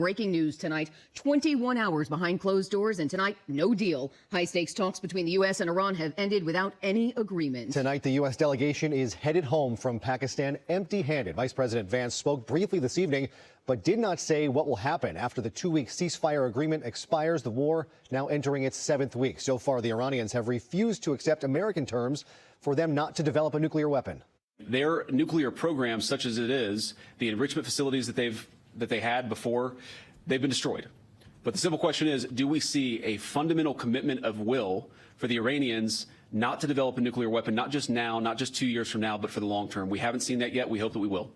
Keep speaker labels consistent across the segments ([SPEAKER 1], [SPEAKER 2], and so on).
[SPEAKER 1] Breaking news tonight, 21 hours behind closed doors, and tonight, no deal. High-stakes talks between the U.S. and Iran have ended without any agreement.
[SPEAKER 2] Tonight, the U.S. delegation is headed home from Pakistan empty-handed. Vice President Vance spoke briefly this evening, but did not say what will happen after the two-week ceasefire agreement expires, the war now entering its 7th week. So far, the Iranians have refused to accept American terms for them not to develop a nuclear weapon.
[SPEAKER 3] Their nuclear program, such as it is, the enrichment facilities that they had before, they've been destroyed. But the simple question is, do we see a fundamental commitment of will for the Iranians not to develop a nuclear weapon, not just now, not just 2 years from now, but for the long term? We haven't seen that yet. We hope that we will.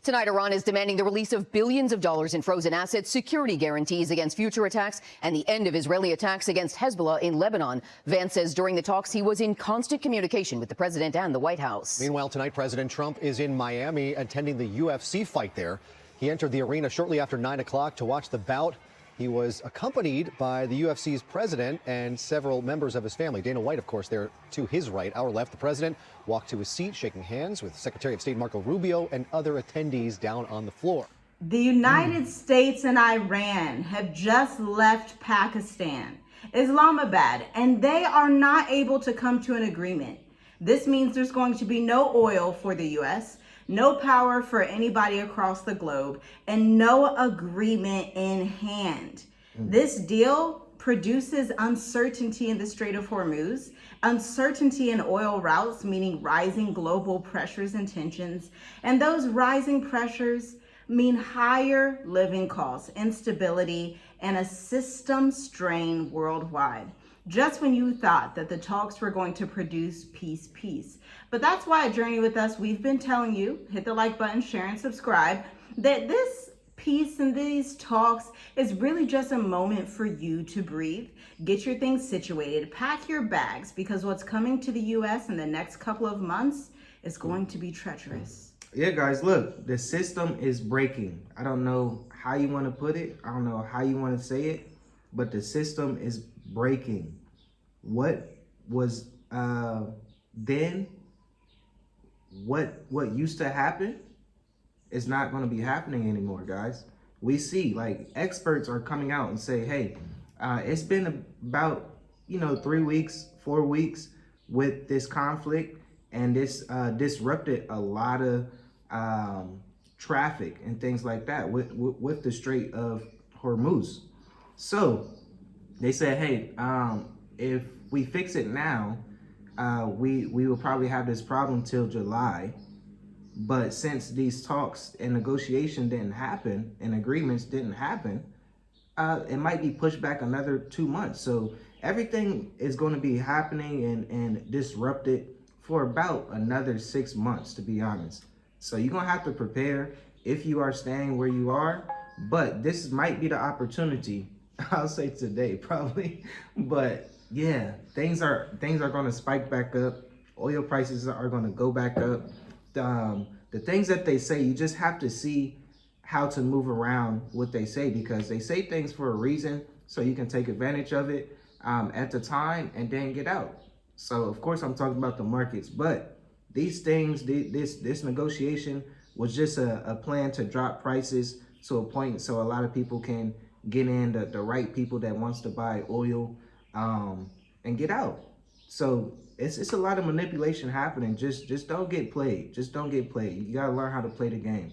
[SPEAKER 1] Tonight, Iran is demanding the release of billions of dollars in frozen assets, security guarantees against future attacks, and the end of Israeli attacks against Hezbollah in Lebanon. Vance says during the talks he was in constant communication with the president and the White House.
[SPEAKER 2] Meanwhile, tonight, President Trump is in Miami attending the UFC fight there. He entered the arena shortly after 9 o'clock to watch the bout. He was accompanied by the UFC's president and several members of his family. Dana White, of course, there to his right. Our left, the president walked to his seat, shaking hands with Secretary of State Marco Rubio and other attendees down on the floor.
[SPEAKER 4] The United States and Iran have just left Pakistan, Islamabad, and they are not able to come to an agreement. This means there's going to be no oil for the U.S., no power for anybody across the globe, and no agreement in hand. This deal produces uncertainty in the Strait of Hormuz, uncertainty in oil routes, meaning rising global pressures and tensions, and those rising pressures mean higher living costs, instability, and a system strain worldwide. Just when you thought that the talks were going to produce peace. But that's why at Journey With Us, we've been telling you, hit the like button, share, and subscribe, that this peace and these talks is really just a moment for you to breathe, get your things situated, pack your bags, because what's coming to the U.S. in the next couple of months is going to be treacherous.
[SPEAKER 5] Yeah, guys, look, the system is breaking. I don't know how you want to put it. I don't know how you want to say it, but the system is breaking. What was then, what used to happen is not going to be happening anymore, guys. We see, like, experts are coming out and say, hey, it's been about 3 weeks, 4 weeks with this conflict, and this disrupted a lot of traffic and things like that with the Strait of Hormuz. So they said, hey, if we fix it now, we will probably have this problem till July. But since these talks and negotiation didn't happen and agreements didn't happen, it might be pushed back another 2 months. So everything is going to be happening and disrupted for about another 6 months, to be honest. So you're going to have to prepare if you are staying where you are. But this might be the opportunity. I'll say today, probably. But yeah, things are going to spike back up. Oil prices are going to go back up. The things that they say, you just have to see how to move around what they say, because they say things for a reason, so you can take advantage of it at the time and then get out. So of course I'm talking about the markets, but these things, this negotiation was just a plan to drop prices to a point so a lot of people can get in, the right people that wants to buy oil and get out. So it's a lot of manipulation happening. Just don't get played. Just don't get played. You gotta learn how to play the game.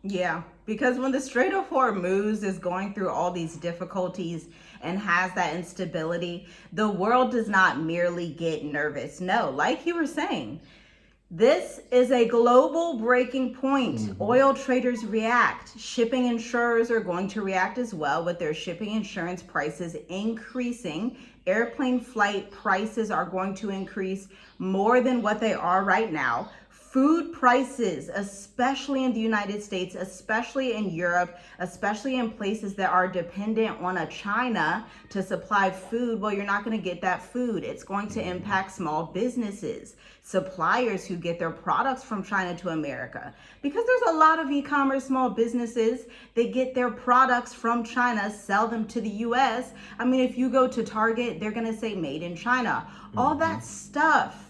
[SPEAKER 4] Yeah, because when the Strait of Hormuz is going through all these difficulties and has that instability, the world does not merely get nervous. No, like you were saying, this is a global breaking point. Oil traders react. Shipping insurers are going to react as well, with their shipping insurance prices increasing. Airplane flight prices are going to increase more than what they are right now. Food prices, especially in the United States, especially in Europe, especially in places that are dependent on China to supply food, well, you're not going to get that food. It's going to impact small businesses, suppliers who get their products from China to America. Because there's a lot of e-commerce small businesses that get their products from China, sell them to the US. I mean, if you go to Target, they're going to say made in China. All that stuff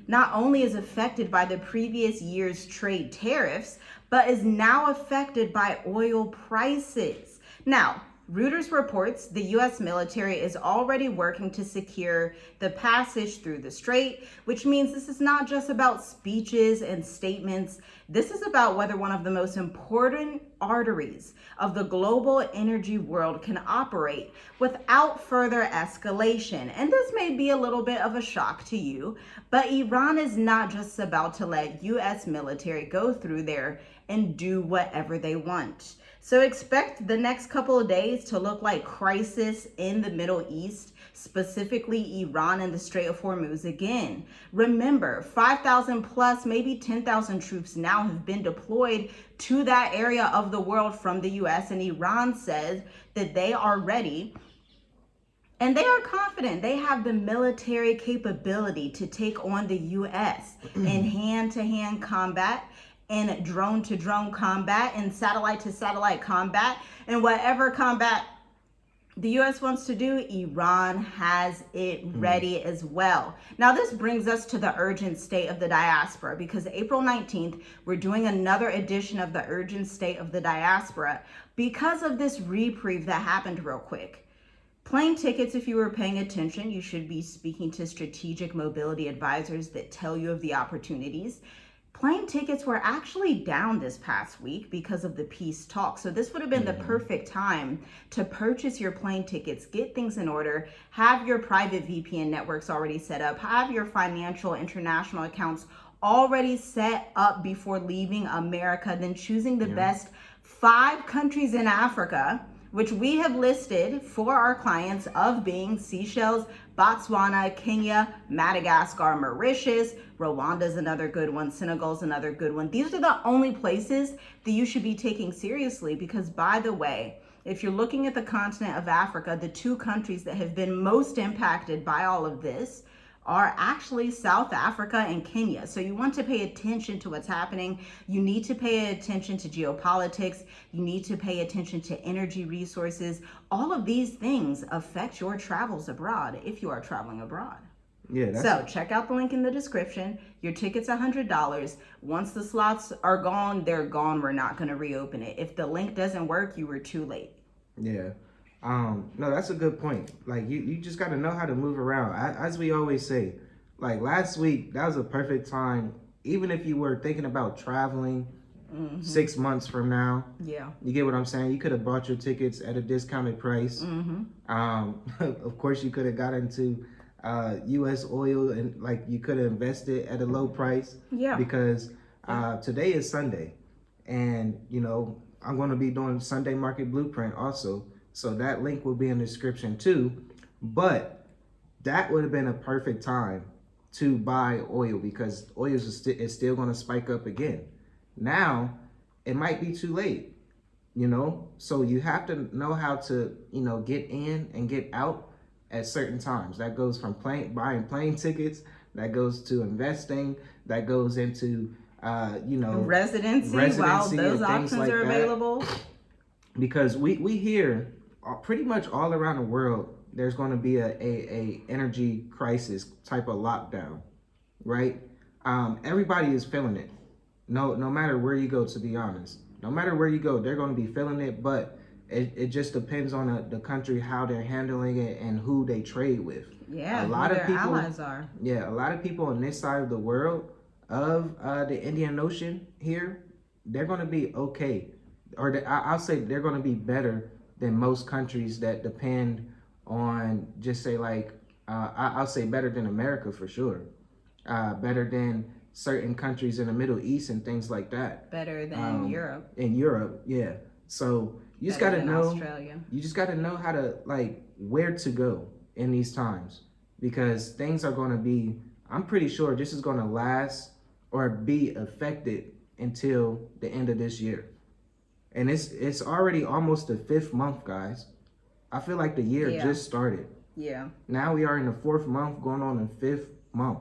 [SPEAKER 4] not only is affected by the previous year's trade tariffs, but is now affected by oil prices. Now, Reuters reports the U.S. military is already working to secure the passage through the strait, which means this is not just about speeches and statements. This is about whether one of the most important arteries of the global energy world can operate without further escalation. And this may be a little bit of a shock to you, but Iran is not just about to let U.S. military go through there and do whatever they want. So expect the next couple of days to look like crisis in the Middle East, specifically Iran and the Strait of Hormuz again. Remember, 5,000 plus, maybe 10,000 troops now have been deployed to that area of the world from the US, and Iran says that they are ready and they are confident they have the military capability to take on the US in hand-to-hand combat, in drone-to-drone combat, and satellite-to-satellite combat, and whatever combat the U.S. wants to do, Iran has it ready as well. Now, this brings us to the urgent state of the diaspora, because April 19th, we're doing another edition of the urgent state of the diaspora because of this reprieve that happened real quick. Plane tickets, if you were paying attention, you should be speaking to strategic mobility advisors that tell you of the opportunities. Plane tickets were actually down this past week because of the peace talks. So this would have been the perfect time to purchase your plane tickets, get things in order, have your private VPN networks already set up, have your financial international accounts already set up before leaving America, then choosing the best 5 countries in Africa, which we have listed for our clients of being Seychelles, Botswana, Kenya, Madagascar, Mauritius, Rwanda is another good one, Senegal is another good one. These are the only places that you should be taking seriously because, by the way, if you're looking at the continent of Africa, the 2 countries that have been most impacted by all of this are actually South Africa and Kenya. So you want to pay attention to what's happening. You need to pay attention to geopolitics. You need to pay attention to energy resources. All of these things affect your travels abroad if you are traveling abroad.
[SPEAKER 5] Yeah.
[SPEAKER 4] So check out the link in the description. Your ticket's $100. Once the slots are gone, they're gone. We're not going to reopen it. If the link doesn't work, you were too late.
[SPEAKER 5] Yeah. No, that's a good point. Like you just got to know how to move around. As we always say, like last week, that was a perfect time. Even if you were thinking about traveling 6 months from now, you get what I'm saying? You could have bought your tickets at a discounted price. Of course, you could have got into U.S. oil and like you could have invested at a low price. Because today is Sunday, and you know I'm going to be doing Sunday Market Blueprint also. So that link will be in the description too. But that would have been a perfect time to buy oil because oil is still going to spike up again. Now, it might be too late, you know? So you have to know how to, you know, get in and get out at certain times. That goes from buying plane tickets, that goes to investing, that goes into, you know, residency
[SPEAKER 4] while those options
[SPEAKER 5] like
[SPEAKER 4] are available.
[SPEAKER 5] Because we hear pretty much all around the world, there's going to be a energy crisis type of lockdown, right? Everybody is feeling it. No matter where you go, to be honest. No matter where you go, they're going to be feeling it, but it just depends on the country, how they're handling it and who they trade with.
[SPEAKER 4] Yeah, a lot of people, allies are.
[SPEAKER 5] Yeah, a lot of people on this side of the world of the Indian Ocean here, they're going to be okay. Or I'll say they're going to be better than most countries that depend on just say like, I'll say better than America for sure. Better than certain countries in the Middle East and things like that.
[SPEAKER 4] Better than Europe.
[SPEAKER 5] In Europe, yeah. So you just got to know,
[SPEAKER 4] Australia.
[SPEAKER 5] You just got to know how to like where to go in these times because things are going to be, I'm pretty sure this is going to last or be affected until the end of this year. And it's already almost the 5th month, guys. I feel like the year just started.
[SPEAKER 4] Yeah.
[SPEAKER 5] Now we are in the 4th month, going on the 5th month.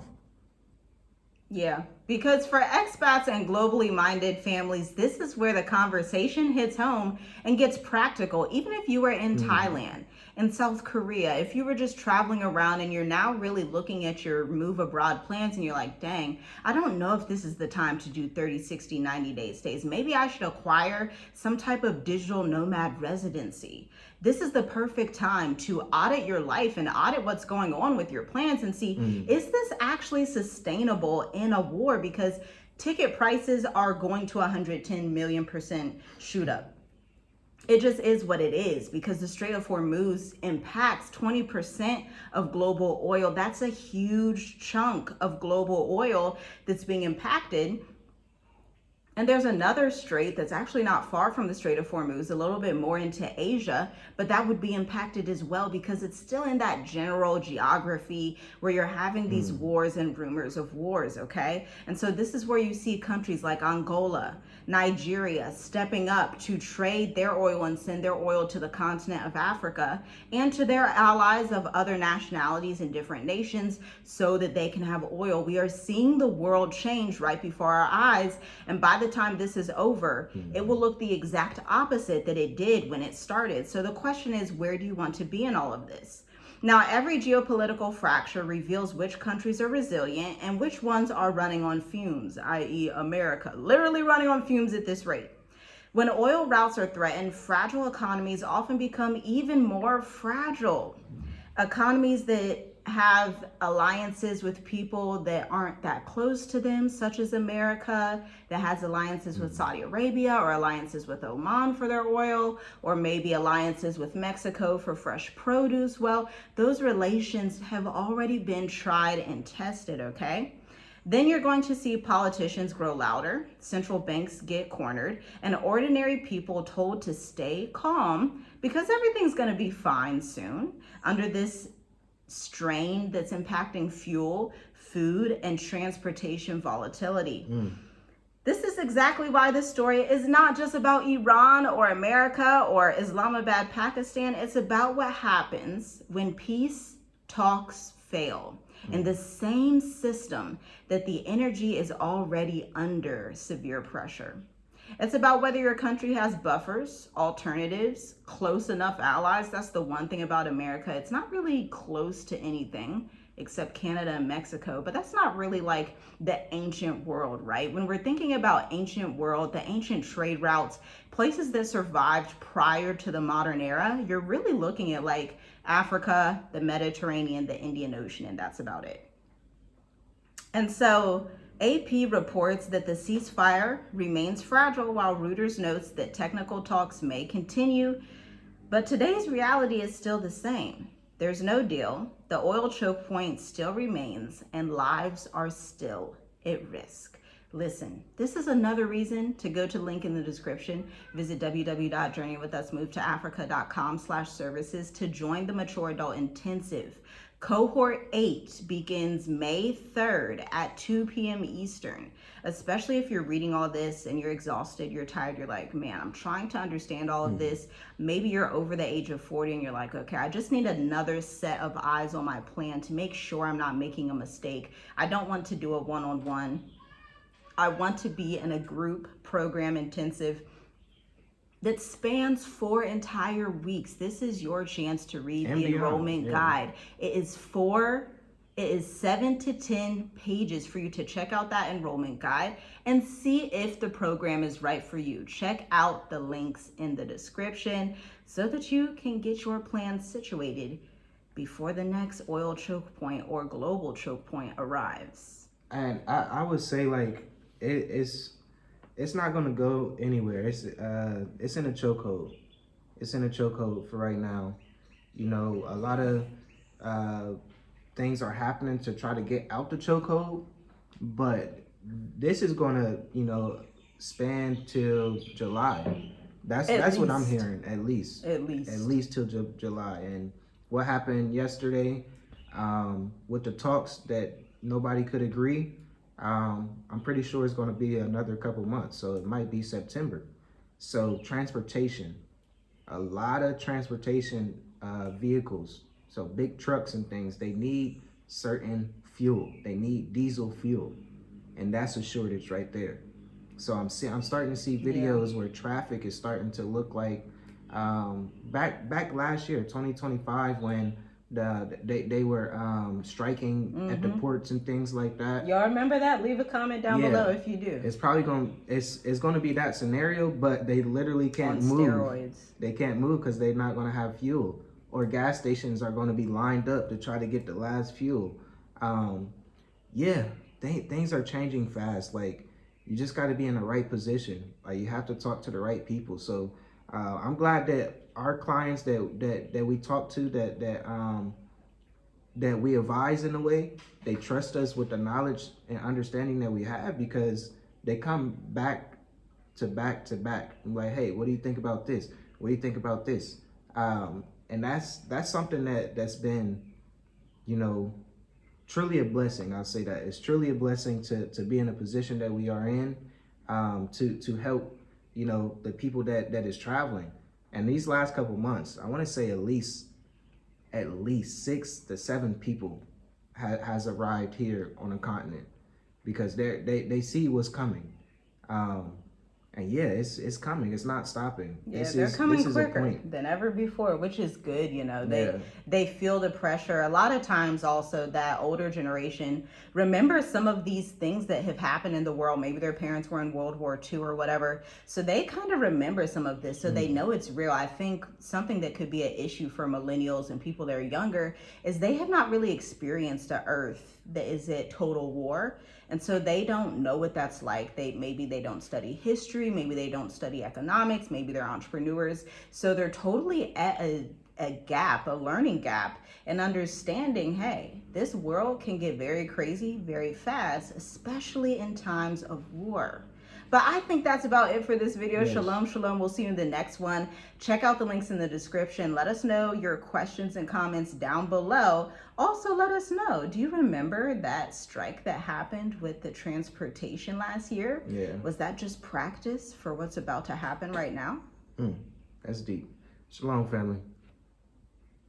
[SPEAKER 4] Yeah, Because for expats and globally minded families, this is where the conversation hits home and gets practical. Even if you were in Thailand, in South Korea, if you were just traveling around and you're now really looking at your move abroad plans and you're like, dang, I don't know if this is the time to do 30, 60, 90-day stays. Maybe I should acquire some type of digital nomad residency. This is the perfect time to audit your life and audit what's going on with your plans and see, is this actually sustainable in a war? Because ticket prices are going to 110 million% shoot up. It just is what it is, because the Strait of Hormuz impacts 20% of global oil. That's a huge chunk of global oil that's being impacted. And there's another strait that's actually not far from the Strait of Hormuz, a little bit more into Asia, but that would be impacted as well because it's still in that general geography where you're having these wars and rumors of wars, okay? And so this is where you see countries like Angola, Nigeria stepping up to trade their oil and send their oil to the continent of Africa and to their allies of other nationalities and different nations so that they can have oil. We are seeing the world change right before our eyes, and by the time this is over, it will look the exact opposite that it did when it started. So the question is, where do you want to be in all of this? Now, every geopolitical fracture reveals which countries are resilient and which ones are running on fumes, i.e. America, literally running on fumes at this rate. When oil routes are threatened, fragile economies often become even more fragile. Economies that have alliances with people that aren't that close to them, such as America, that has alliances with Saudi Arabia or alliances with Oman for their oil, or maybe alliances with Mexico for fresh produce. Well, those relations have already been tried and tested, okay? Then you're going to see politicians grow louder, central banks get cornered, and ordinary people told to stay calm because everything's going to be fine soon under this strain that's impacting fuel, food, and transportation volatility. This is exactly why this story is not just about Iran or America or Islamabad, Pakistan. It's about what happens when peace talks fail in the same system that the energy is already under severe pressure. It's about whether your country has buffers, alternatives, close enough allies. That's the one thing about America. It's not really close to anything except Canada and Mexico, but that's not really like the ancient world, right? When we're thinking about ancient world, the ancient trade routes, places that survived prior to the modern era, you're really looking at like Africa, the Mediterranean, the Indian Ocean, and that's about it. And so AP reports that the ceasefire remains fragile, while Reuters notes that technical talks may continue. But today's reality is still the same. There's no deal, the oil choke point still remains, and lives are still at risk. Listen, this is another reason to go to the link in the description. Visit www.journeywithusmove-to-africa.com/services to join the Mature Adult Intensive. Cohort 8 begins May 3rd at 2 p.m. Eastern. Especially if you're reading all this and you're exhausted, you're tired, you're like, man, I'm trying to understand all of this. Maybe you're over the age of 40 and you're like, okay, I just need another set of eyes on my plan to make sure I'm not making a mistake. I don't want to do a one-on-one. I want to be in a group program intensive that spans 4 entire weeks. This is your chance to read the enrollment guide. It is 7 to 10 pages for you to check out that enrollment guide and see if the program is right for you. Check out the links in the description so that you can get your plan situated before the next oil choke point or global choke point arrives.
[SPEAKER 5] And I would say like it's not gonna go anywhere. It's in a chokehold. It's in a chokehold for right now. You know, a lot of things are happening to try to get out the chokehold, but this is gonna, you know, span till July. That's what I'm hearing, at least till July. And what happened yesterday with the talks that nobody could agree, I'm pretty sure it's going to be another couple months, so it might be September. So transportation, a lot of transportation vehicles, so big trucks and things, they need certain fuel. They need diesel fuel. and that's a shortage right there. So I'm starting to see videos where traffic is starting to look like back last year, 2025, when they were striking at the ports and things like that.
[SPEAKER 4] Y'all remember that? Leave a comment down below if you do.
[SPEAKER 5] It's probably it's going to be that scenario, but they literally can't move.
[SPEAKER 4] Steroids.
[SPEAKER 5] They can't move because they're not going to have fuel, or gas stations are going to be lined up to try to get the last fuel. Things are changing fast. Like, you just got to be in the right position. Like, you have to talk to the right people. So I'm glad that our clients that we talk to, that we advise in a way, they trust us with the knowledge and understanding that we have, because they come back to back to back. I'm like, hey, what do you think about this? What do you think about this? And that's something that's been, truly a blessing. I'll say that it's truly a blessing to be in a position that we are in, to help, the people that is traveling. And these last couple months, I want to say at least 6 to 7 people has arrived here on the continent, because they see what's coming. And yeah, it's coming. It's not stopping.
[SPEAKER 4] Yeah, they're coming quicker than ever before, which is good. They feel the pressure. A lot of times also that older generation remembers some of these things that have happened in the world. Maybe their parents were in World War II or whatever. So they kind of remember some of this. So they know it's real. I think something that could be an issue for millennials and people that are younger is they have not really experienced an earth that is at total war. And so they don't know what that's like. Maybe they don't study history, maybe they don't study economics, maybe they're entrepreneurs. So they're totally at a learning gap, and understanding, hey, this world can get very crazy very fast, especially in times of war. But I think that's about it for this video. Yes. Shalom, shalom. We'll see you in the next one. Check out the links in the description. Let us know your questions and comments down below. Also, let us know, do you remember that strike that happened with the transportation last year?
[SPEAKER 5] Yeah.
[SPEAKER 4] Was that just practice for what's about to happen right now?
[SPEAKER 5] That's deep. Shalom, family.